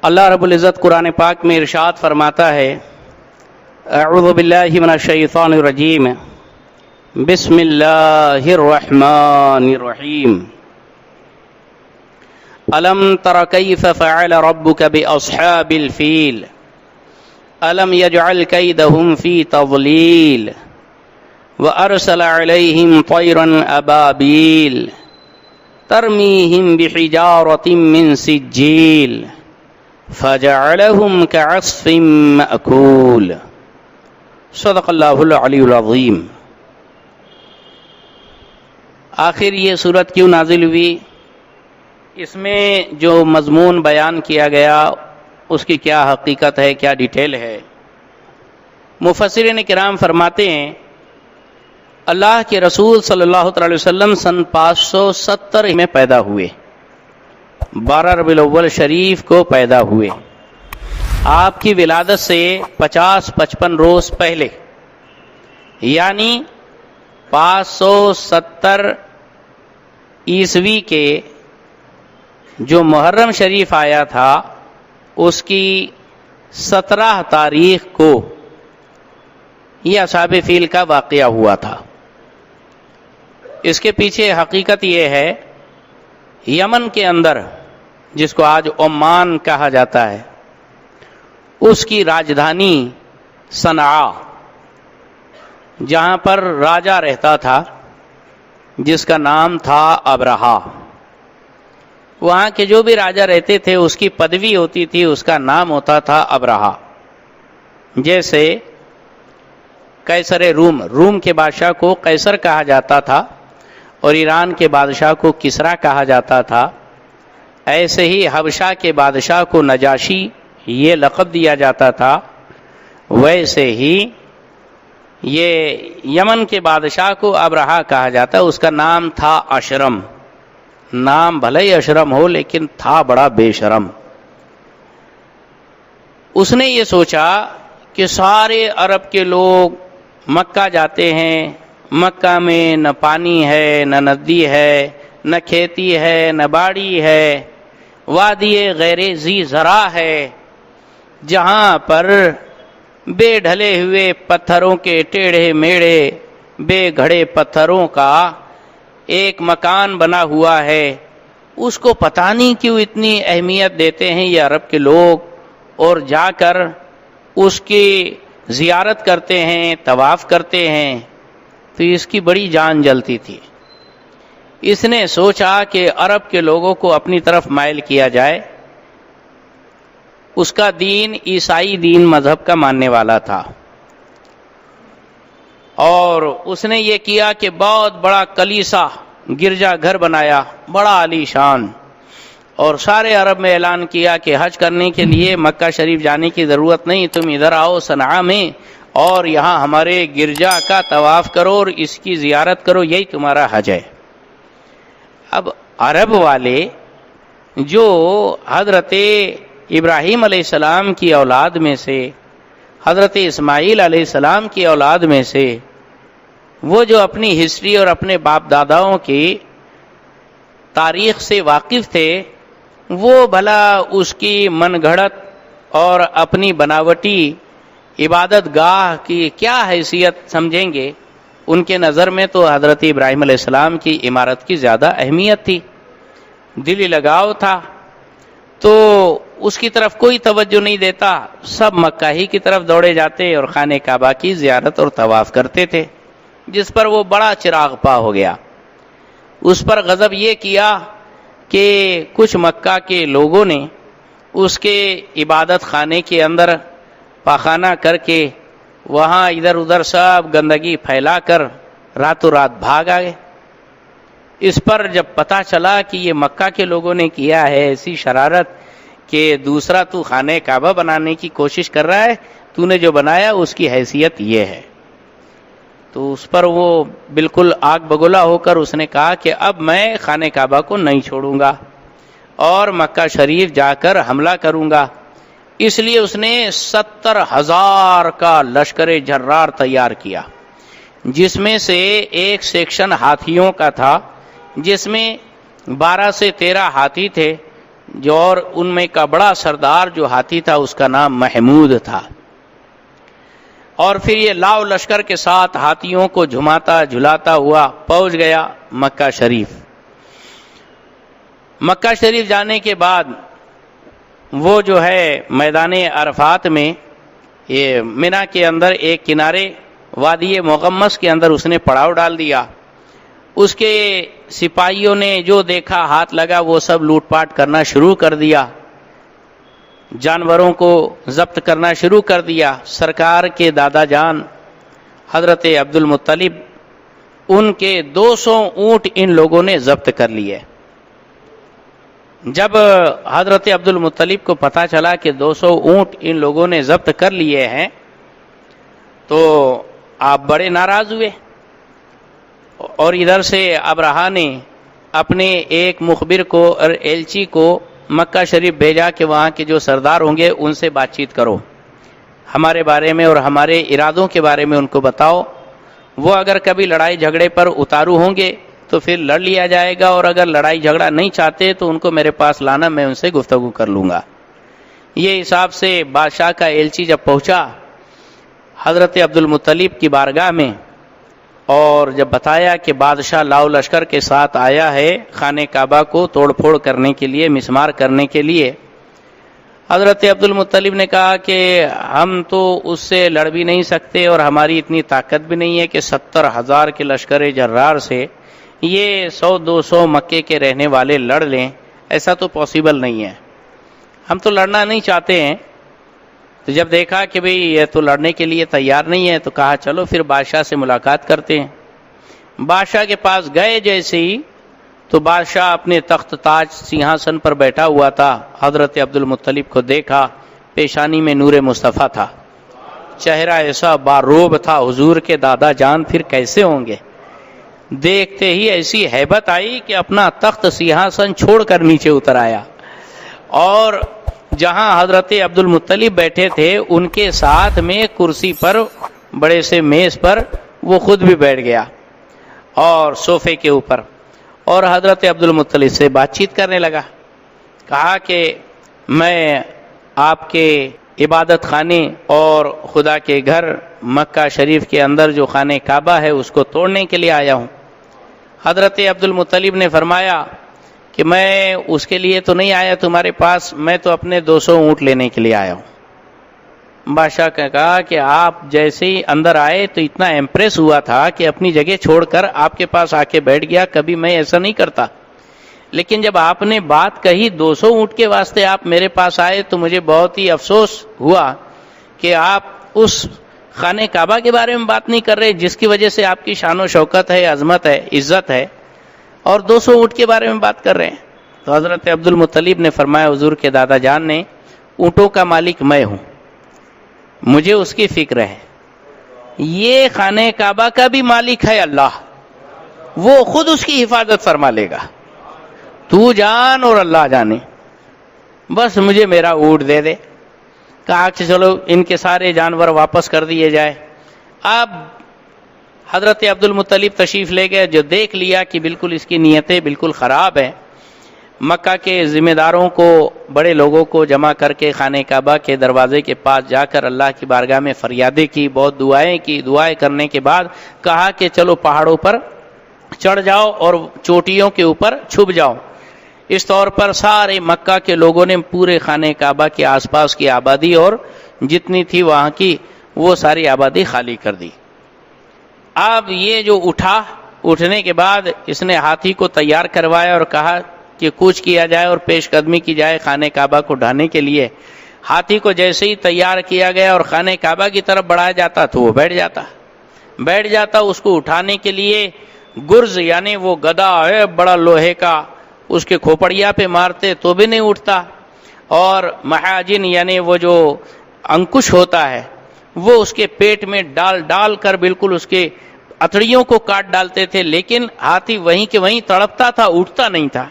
اللہ رب العزت قرآن پاک میں ارشاد فرماتا ہے، اعوذ باللہ من الشیطان الرجیم، بسم اللہ الرحمن الرحیم، الم تر کیف فعل ربک باصحاب الفیل الم یجعل کیدہم فی تضلیل وارسل علیہم طیرا ابابیل ترمیہم بحجارۃ من سجیل فجعلهم كعصف مأکول۔ صدق اللہ العلی العظیم۔ آخر یہ صورت کیوں نازل ہوئی؟ اس میں جو مضمون بیان کیا گیا اس کی کیا حقیقت ہے، کیا ڈیٹیل ہے؟ مفسرین کرام فرماتے ہیں اللہ کے رسول صلی اللہ علیہ وسلم سن 570 میں پیدا ہوئے، 12 ربیع الاول شریف کو پیدا ہوئے۔ آپ کی ولادت سے 50-55 روز پہلے، یعنی 570 عیسوی کے جو محرم شریف آیا تھا اس کی 17 تاریخ کو یہ اصحاب فیل کا واقعہ ہوا تھا۔ اس کے پیچھے حقیقت یہ ہے، یمن کے اندر جس کو آج عمان کہا جاتا ہے، اس کی راجدھانی صنعاء، جہاں پر راجہ رہتا تھا جس کا نام تھا ابرہا، وہاں کے جو بھی راجہ رہتے تھے اس کی پدوی ہوتی تھی، اس کا نام ہوتا تھا ابرہا۔ جیسے قیصر روم کے بادشاہ کو قیصر کہا جاتا تھا اور ایران کے بادشاہ کو کسریٰ کہا جاتا تھا، ایسے ہی حبشہ کے بادشاہ کو نجاشی یہ لقب دیا جاتا تھا، ویسے ہی یہ یمن کے بادشاہ کو ابرہا کہا جاتا ہے۔ اس کا نام تھا اشرم، نام بھلے ہی اشرم ہو لیکن تھا بڑا بے شرم۔ اس نے یہ سوچا کہ سارے عرب کے لوگ مکہ جاتے ہیں، مکہ میں نہ پانی ہے، نہ ندی ہے، نہ کھیتی ہے، نہ باڑی ہے، وادی غیر ذی زرع ہے، جہاں پر بے ڈھلے ہوئے پتھروں کے ٹیڑھے میڑھے بے گھڑے پتھروں کا ایک مکان بنا ہوا ہے۔ اس کو پتہ نہیں کیوں اتنی اہمیت دیتے ہیں یہ عرب کے لوگ، اور جا کر اس کی زیارت کرتے ہیں، طواف کرتے ہیں، تو اس کی بڑی جان جلتی تھی۔ اس نے سوچا کہ عرب کے لوگوں کو اپنی طرف مائل کیا جائے۔ اس کا دین عیسائی دین مذہب کا ماننے والا تھا، اور اس نے یہ کیا کہ بہت بڑا کلیسا گرجا گھر بنایا، بڑا عالی شان، اور سارے عرب میں اعلان کیا کہ حج کرنے کے لیے مکہ شریف جانے کی ضرورت نہیں، تم ادھر آؤ صنعاء میں اور یہاں ہمارے گرجا کا طواف کرو اور اس کی زیارت کرو، یہی تمہارا حج ہے۔ اب عرب والے جو حضرت ابراہیم علیہ السلام کی اولاد میں سے، حضرت اسماعیل علیہ السلام کی اولاد میں سے، وہ جو اپنی ہسٹری اور اپنے باپ داداؤں کی تاریخ سے واقف تھے، وہ بھلا اس کی من گھڑت اور اپنی بناوٹی عبادت گاہ کی کیا حیثیت سمجھیں گے؟ ان کے نظر میں تو حضرت ابراہیم علیہ السلام کی عمارت کی زیادہ اہمیت تھی، دلی لگاؤ تھا، تو اس کی طرف کوئی توجہ نہیں دیتا، سب مکہ ہی کی طرف دوڑے جاتے اور خانہ کعبہ کی زیارت اور طواف کرتے تھے، جس پر وہ بڑا چراغ پا ہو گیا۔ اس پر غضب یہ کیا کہ کچھ مکہ کے لوگوں نے اس کے عبادت خانے کے اندر پاخانہ کر کے وہاں ادھر ادھر سب گندگی پھیلا کر راتوں رات بھاگ آئے۔ اس پر جب پتہ چلا کہ یہ مکہ کے لوگوں نے کیا ہے ایسی شرارت کہ دوسرا تو خانہ کعبہ بنانے کی کوشش کر رہا ہے، تو نے جو بنایا اس کی حیثیت یہ ہے، تو اس پر وہ بالکل آگ بگولا ہو کر اس نے کہا کہ اب میں خانہ کعبہ کو نہیں چھوڑوں گا اور مکہ شریف جا کر حملہ کروں گا۔ اس لیے اس نے 70,000 کا لشکر جرار تیار کیا، جس میں سے ایک سیکشن ہاتھیوں کا تھا، جس میں 12 سے 13 ہاتھی تھے جو اور ان میں کا بڑا سردار جو ہاتھی تھا اس کا نام محمود تھا. اور پھر یہ لاؤ لشکر کے ساتھ ہاتھیوں کو جھماتا جھلاتا ہوا پہنچ گیا مکہ شریف. مکہ شریف جانے کے بعد وہ جو ہے میدان عرفات میں یہ منی کے اندر ایک کنارے وادی مغمس کے اندر اس نے پڑاؤ ڈال دیا. اس کے سپاہیوں نے جو دیکھا ہاتھ لگا وہ سب لوٹ پاٹ کرنا شروع کر دیا، جانوروں کو ضبط کرنا شروع کر دیا. سرکار کے دادا جان حضرت عبد المطلب ان کے 200 اونٹ ان لوگوں نے ضبط کر لیے. جب حضرت عبد المطلب کو پتا چلا کہ 200 اونٹ ان لوگوں نے ضبط کر لیے ہیں تو آپ بڑے ناراض ہوئے. اور ادھر سے ابرہا نے اپنے ایک مخبر کو اور ایلچی کو مکہ شریف بھیجا کہ وہاں کے جو سردار ہوں گے ان سے بات چیت کرو، ہمارے بارے میں اور ہمارے ارادوں کے بارے میں ان کو بتاؤ. وہ اگر کبھی لڑائی جھگڑے پر اتارو ہوں گے تو پھر لڑ لیا جائے گا، اور اگر لڑائی جھگڑا نہیں چاہتے تو ان کو میرے پاس لانا، میں ان سے گفتگو کر لوں گا. یہ حساب سے بادشاہ کا ایلچی جب پہنچا حضرت عبد المطلب کی بارگاہ میں اور جب بتایا کہ بادشاہ لاؤ لشکر کے ساتھ آیا ہے خانہ کعبہ کو توڑ پھوڑ کرنے کے لیے، مسمار کرنے کے لیے، حضرت عبد المطلب نے کہا کہ ہم تو اس سے لڑ بھی نہیں سکتے اور ہماری اتنی طاقت بھی نہیں ہے کہ 70,000 کے لشکر جرار سے یہ 100-200 مکے کے رہنے والے لڑ لیں. ایسا تو پاسبل نہیں ہے، ہم تو لڑنا نہیں چاہتے ہیں. تو جب دیکھا کہ بھئی یہ تو لڑنے کے لیے تیار نہیں ہے تو کہا چلو پھر بادشاہ سے ملاقات کرتے ہیں. بادشاہ کے پاس گئے جیسے ہی تو بادشاہ اپنے تخت تاج سنہاسن پر بیٹھا ہوا تھا. حضرت عبد المطلب کو دیکھا، پیشانی میں نور مصطفیٰ تھا، چہرہ ایسا باروب تھا. حضور کے دادا جان پھر کیسے ہوں گے؟ دیکھتے ہی ایسی ہیبت آئی کہ اپنا تخت سنہاسن چھوڑ کر نیچے اتر آیا، اور جہاں حضرت عبد المطلب بیٹھے تھے ان کے ساتھ میں کرسی پر، بڑے سے میز پر وہ خود بھی بیٹھ گیا اور صوفے کے اوپر، اور حضرت عبد المطلب سے بات چیت کرنے لگا. کہا کہ میں آپ کے عبادت خانے اور خدا کے گھر مکہ شریف کے اندر جو خانہ کعبہ ہے اس کو توڑنے کے لیے آیا ہوں. حضرت عبد المطلب نے فرمایا کہ میں اس کے لیے تو نہیں آیا تمہارے پاس، میں تو اپنے 200 اونٹ لینے کے لیے آیا ہوں. بادشاہ نے کہا کہ آپ جیسے ہی اندر آئے تو اتنا امپریس ہوا تھا کہ اپنی جگہ چھوڑ کر آپ کے پاس آ کے بیٹھ گیا. کبھی میں ایسا نہیں کرتا، لیکن جب آپ نے بات کہی 200 اونٹ کے واسطے آپ میرے پاس آئے تو مجھے بہت ہی افسوس ہوا کہ آپ اس خانہ کعبہ کے بارے میں بات نہیں کر رہے جس کی وجہ سے آپ کی شان و شوکت ہے، عظمت ہے، عزت ہے، اور 200 اونٹ کے بارے میں بات کر رہے ہیں. تو حضرت عبد المطلب نے فرمایا حضور کے دادا جان نے اونٹوں کا مالک میں ہوں، مجھے اس کی فکر ہے. یہ خانہ کعبہ کا بھی مالک ہے اللہ، وہ خود اس کی حفاظت فرما لے گا. تو جان اور اللہ جانے، بس مجھے میرا اونٹ دے دے. کہا کہ چلو ان کے سارے جانور واپس کر دیے جائے. اب حضرت عبد المطلب تشریف لے گئے، جو دیکھ لیا کہ بالکل اس کی نیتیں بالکل خراب ہیں. مکہ کے ذمہ داروں کو، بڑے لوگوں کو جمع کر کے خانہ کعبہ کے دروازے کے پاس جا کر اللہ کی بارگاہ میں فریادیں کی، بہت دعائیں کی. دعائیں کرنے کے بعد کہا کہ چلو پہاڑوں پر چڑھ جاؤ اور چوٹیوں کے اوپر چھپ جاؤ. اس طور پر سارے مکہ کے لوگوں نے پورے خانہ کعبہ کے آس پاس کی آبادی اور جتنی تھی وہاں کی وہ ساری آبادی خالی کر دی. اب یہ جو اٹھنے کے بعد اس نے ہاتھی کو تیار کروایا اور کہا کہ کوچ کیا جائے اور پیش قدمی کی جائے خانہ کعبہ کو ڈھانے کے لیے. ہاتھی کو جیسے ہی تیار کیا گیا اور خانہ کعبہ کی طرف بڑھایا جاتا تو وہ بیٹھ جاتا. اس کو اٹھانے کے لیے گرز یعنی وہ گدا ہے بڑا لوہے کا، اس کے کھوپڑیا پہ مارتے تو بھی نہیں اٹھتا. اور محاجن یعنی وہ جو انکش ہوتا ہے وہ اس کے پیٹ میں ڈال کر بالکل اس کے اتڑیوں کو کاٹ ڈالتے تھے، لیکن ہاتھی وہیں کے وہیں تڑپتا تھا، اٹھتا نہیں تھا.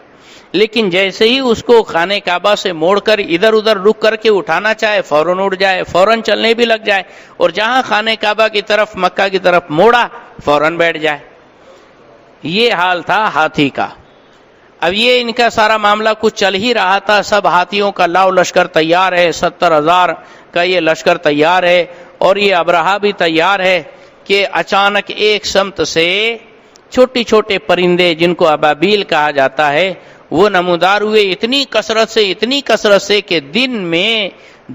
لیکن جیسے ہی اس کو خانہ کعبہ سے موڑ کر ادھر ادھر رک کر کے اٹھانا چاہے فوراً اٹھ جائے، فوراً چلنے بھی لگ جائے، اور جہاں خانہ کعبہ کی طرف مکہ کی طرف موڑا فوراً بیٹھ جائے. یہ حال تھا ہاتھی کا. اب یہ ان کا سارا معاملہ کچھ چل ہی رہا تھا، سب ہاتھیوں کا لاؤ لشکر تیار ہے، 70,000 کا یہ لشکر تیار ہے اور یہ ابرہہ بھی تیار ہے کہ اچانک ایک سمت سے چھوٹی چھوٹے پرندے جن کو ابابیل کہا جاتا ہے وہ نمودار ہوئے، اتنی کثرت سے کہ دن میں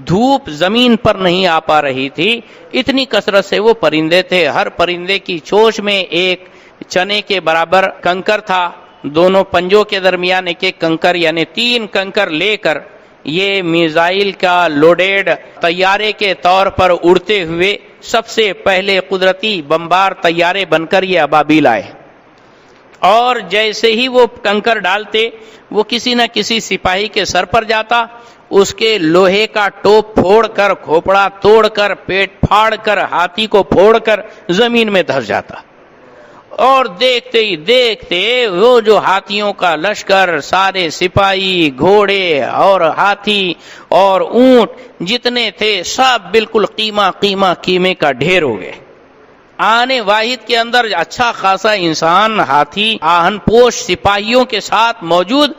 دھوپ زمین پر نہیں آ پا رہی تھی، اتنی کثرت سے وہ پرندے تھے۔ ہر پرندے کی چونچ میں ایک چنے کے برابر کنکر تھا، دونوں پنجوں کے درمیان ایک ایک کنکر، یعنی 3 کنکر لے کر یہ میزائل کا لوڈیڈ طیارے کے طور پر اڑتے ہوئے سب سے پہلے قدرتی بمبار طیارے بن کر یہ ابابیل آئے، اور جیسے ہی وہ کنکر ڈالتے وہ کسی نہ کسی سپاہی کے سر پر جاتا، اس کے لوہے کا ٹوپ پھوڑ کر، کھوپڑا توڑ کر، پیٹ پھاڑ کر، ہاتھی کو پھوڑ کر زمین میں دھس جاتا، اور دیکھتے ہی دیکھتے وہ جو ہاتھیوں کا لشکر، سارے سپاہی، گھوڑے اور ہاتھی اور اونٹ جتنے تھے سب بالکل قیمے کا ڈھیر ہو گئے۔ آنے واحد کے اندر اچھا خاصا انسان، ہاتھی، آہن پوش سپاہیوں کے ساتھ موجود،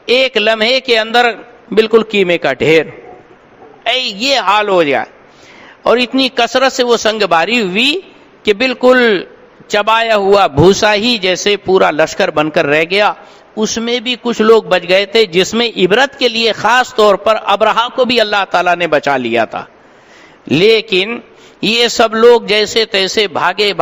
ایک لمحے کے اندر بالکل قیمے کا ڈھیر، یہ حال ہو جائے۔ اور اتنی کثرت سے وہ سنگ باری ہوئی کہ بالکل چبایا ہوا بھوسا ہی جیسے پورا لشکر بن کر رہ گیا۔ اس میں بھی کچھ لوگ بچ گئے تھے، جس میں عبرت کے لیے خاص طور پر ابرہہ کو بھی اللہ تعالیٰ نے بچا لیا تھا، لیکن یہ سب لوگ جیسے تیسے بھاگے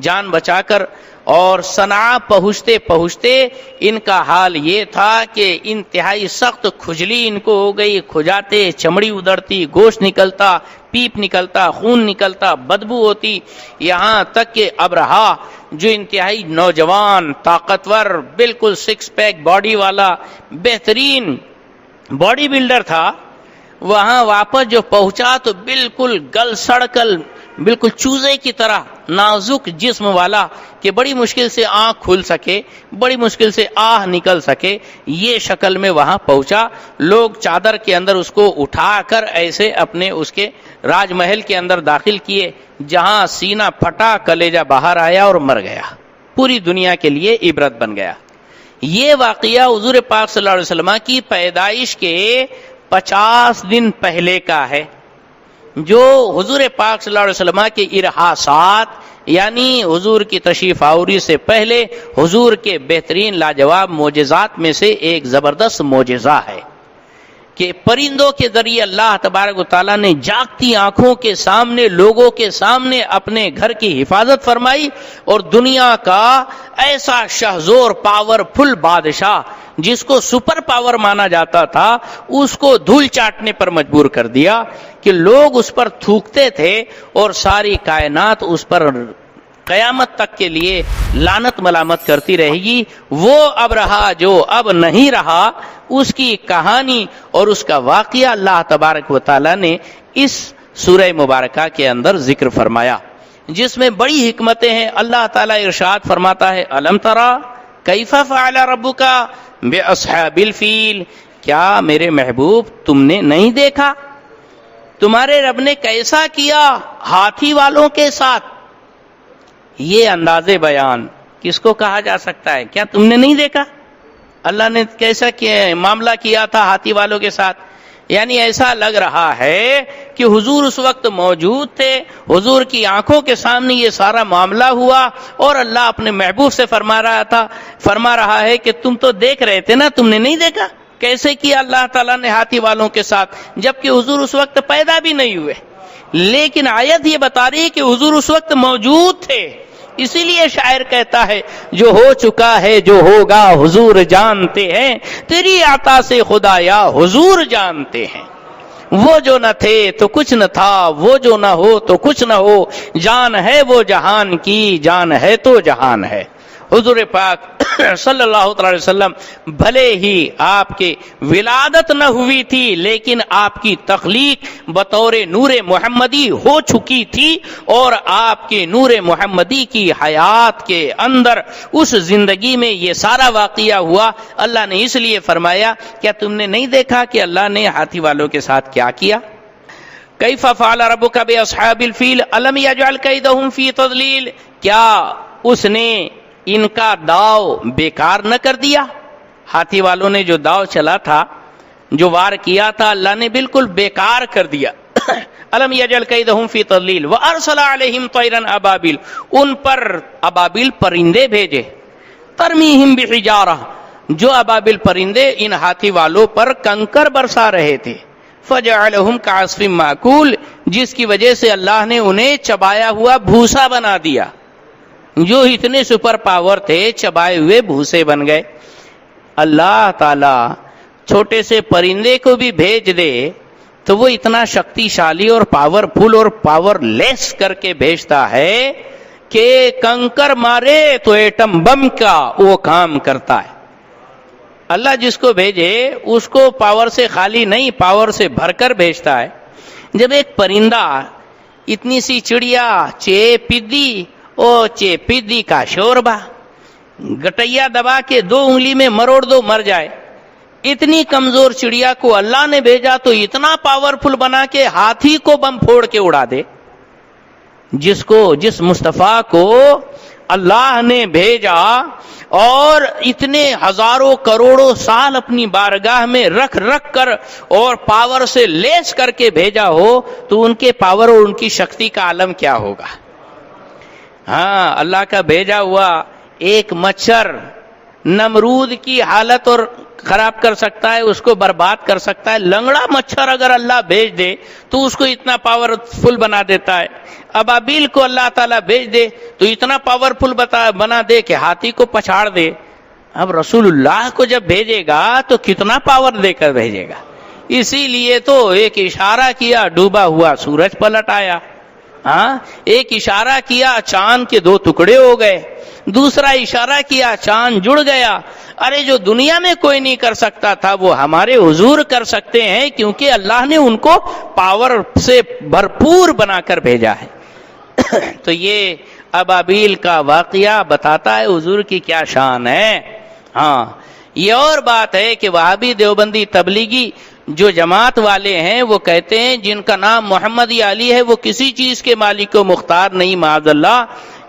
جان بچا کر، اور صنعاء پہنچتے ان کا حال یہ تھا کہ انتہائی سخت کھجلی ان کو ہو گئی، کھجاتے، چمڑی ادڑتی، گوشت نکلتا، پیپ نکلتا، خون نکلتا، بدبو ہوتی، یہاں تک کہ ابرہہ جو انتہائی نوجوان، طاقتور، بالکل 6 پیک باڈی والا بہترین باڈی بلڈر تھا، وہاں واپس جو پہنچا تو بالکل گل سڑ کر، بالکل چوزے کی طرح نازک جسم والا، کہ بڑی مشکل سے آنکھ کھل سکے، بڑی مشکل سے آہ نکل سکے، یہ شکل میں وہاں پہنچا۔ لوگ چادر کے اندر اس کو اٹھا کر ایسے اپنے اس کے راج محل کے اندر داخل کیے، جہاں سینہ پھٹا، کلیجہ باہر آیا اور مر گیا، پوری دنیا کے لیے عبرت بن گیا۔ یہ واقعہ حضور پاک صلی اللہ علیہ وسلم کی پیدائش کے 50 دن پہلے کا ہے، جو حضور پاک صلی اللہ علیہ وسلم کے ارحاسات، یعنی حضور کی تشریف آوری سے پہلے حضور کے بہترین لاجواب معجزات میں سے ایک زبردست معجزہ ہے کہ پرندوں کے ذریعے اللہ تبارک و تعالیٰ نے جاگتی آنکھوں کے سامنے، لوگوں کے سامنے اپنے گھر کی حفاظت فرمائی، اور دنیا کا ایسا شہزور پاورفل بادشاہ جس کو سپر پاور مانا جاتا تھا، اس کو دھول چاٹنے پر مجبور کر دیا کہ لوگ اس پر تھوکتے تھے، اور ساری کائنات اس پر قیامت تک کے لیے لعنت ملامت کرتی رہے گی۔ وہ ابرہہ جو اب نہیں رہا، اس کی کہانی اور اس کا واقعہ اللہ تبارک و تعالی نے اس سورہ مبارکہ کے اندر ذکر فرمایا، جس میں بڑی حکمتیں ہیں۔ اللہ تعالی ارشاد فرماتا ہے، الم تری کیف فعل ربک باصحاب الفیل، کیا میرے محبوب تم نے نہیں دیکھا تمہارے رب نے کیسا کیا ہاتھی والوں کے ساتھ؟ یہ انداز بیان کس کو کہا جا سکتا ہے؟ کیا تم نے نہیں دیکھا اللہ نے کیسا معاملہ کیا تھا ہاتھی والوں کے ساتھ؟ یعنی ایسا لگ رہا ہے کہ حضور اس وقت موجود تھے، حضور کی آنکھوں کے سامنے یہ سارا معاملہ ہوا، اور اللہ اپنے محبوب سے فرما رہا ہے کہ تم تو دیکھ رہے تھے نا، تم نے نہیں دیکھا کیسے کیا اللہ تعالیٰ نے ہاتھی والوں کے ساتھ، جبکہ حضور اس وقت پیدا بھی نہیں ہوئے۔ لیکن آیت یہ بتا رہی ہے کہ حضور اس وقت موجود تھے، اسی لیے شاعر کہتا ہے، جو ہو چکا ہے جو ہوگا حضور جانتے ہیں، تیری عطا سے خدایا حضور جانتے ہیں۔ وہ جو نہ تھے تو کچھ نہ تھا، وہ جو نہ ہو تو کچھ نہ ہو، جان ہے وہ جہان کی، جان ہے تو جہان ہے۔ حضور پاک صلی اللہ علیہ وسلم بھلے ہی آپ کے ولادت نہ ہوئی تھی، لیکن آپ کی تخلیق بطور نور محمدی ہو چکی تھی، اور آپ کے نور محمدی کی حیات کے اندر اس زندگی میں یہ سارا واقعہ ہوا۔ اللہ نے اس لیے فرمایا، کیا تم نے نہیں دیکھا کہ اللہ نے ہاتھی والوں کے ساتھ کیا کیا؟ کیف فعل ربک باصحاب الفیل الم یجعل کیدہم فی تضلیل، کیا اس نے ان کا داؤ بیکار نہ کر دیا؟ ہاتھی والوں نے جو داؤ چلا تھا، جو وار کیا تھا، اللہ نے بالکل بیکار کر دیا۔ الم یجل کیدہم فی تضلیل وارسل علیہم طیرا ابابیل، ان پر ابابیل پرندے بھیجے، ترمیہم بحجارہ، جو ابابیل پرندے ان ہاتھی والوں پر کنکر برسا رہے تھے، فجعلہم کعصف ماکول، جس کی وجہ سے اللہ نے انہیں چبایا ہوا بھوسا بنا دیا۔ جو اتنے سپر پاور تھے چبائے ہوئے بھوسے بن گئے۔ اللہ تعالی چھوٹے سے پرندے کو بھی بھیج دے تو وہ اتنا شکتی شالی اور پاور فل اور پاور لیس کر کے بھیجتا ہے کہ کنکر مارے تو ایٹم بم کا وہ کام کرتا ہے۔ اللہ جس کو بھیجے اس کو پاور سے خالی نہیں، پاور سے بھر کر بھیجتا ہے۔ جب ایک پرندہ اتنی سی چڑیا چیپیدی او چیپیدی کا شوربا، گٹیا دبا کے 2 انگلی میں مروڑ دو مر جائے، اتنی کمزور چڑیا کو اللہ نے بھیجا تو اتنا پاورفل بنا کے ہاتھی کو بم پھوڑ کے اڑا دے۔ جس مصطفیٰ کو اللہ نے بھیجا اور اتنے ہزاروں کروڑوں سال اپنی بارگاہ میں رکھ کر اور پاور سے لیس کر کے بھیجا ہو تو ان کے پاور اور ان کی شکتی کا عالم کیا ہوگا۔ ہاں، اللہ کا بھیجا ہوا ایک مچھر نمرود کی حالت اور خراب کر سکتا ہے، اس کو برباد کر سکتا ہے۔ لنگڑا مچھر اگر اللہ بھیج دے تو اس کو اتنا پاورفل بنا دیتا ہے۔ ابابیل کو اللہ تعالیٰ بھیج دے تو اتنا پاورفل بنا دے کہ ہاتھی کو پچھاڑ دے۔ اب رسول اللہ کو جب بھیجے گا تو کتنا پاور دے کر بھیجے گا۔ اسی لیے تو ایک اشارہ کیا، ڈوبا ہوا سورج پلٹ آیا۔ ہاں، ایک اشارہ کیا، چاند کے 2 ٹکڑے ہو گئے۔ دوسرا اشارہ کیا، چاند جڑ گیا۔ ارے جو دنیا میں کوئی نہیں کر سکتا تھا وہ ہمارے حضور کر سکتے ہیں، کیونکہ اللہ نے ان کو پاور سے بھرپور بنا کر بھیجا ہے۔ تو یہ ابابیل کا واقعہ بتاتا ہے حضور کی کیا شان ہے۔ ہاں، یہ اور بات ہے کہ وہابی دیوبندی تبلیغی جو جماعت والے ہیں وہ کہتے ہیں جن کا نام محمد علی ہے وہ کسی چیز کے مالک و مختار نہیں، معاذ اللہ۔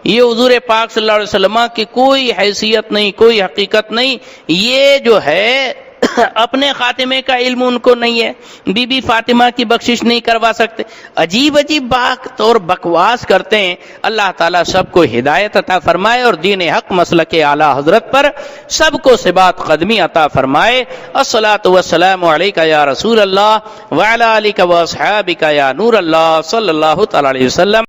یہ حضور پاک صلی اللہ علیہ وسلم کی کوئی حیثیت نہیں، کوئی حقیقت نہیں۔ یہ جو ہے اپنے خاتمے کا علم ان کو نہیں ہے، بی بی فاطمہ کی بخشش نہیں کروا سکتے۔ عجیب بات اور بکواس کرتے ہیں۔ اللہ تعالیٰ سب کو ہدایت عطا فرمائے اور دین حق مسلک اعلی حضرت پر سب کو ثبات قدمی عطا فرمائے۔ الصلاۃ والسلام علیکہ یا رسول اللہ وعلی آلک واصحابک یا نور اللہ صلی اللہ تعالی علیہ وسلم۔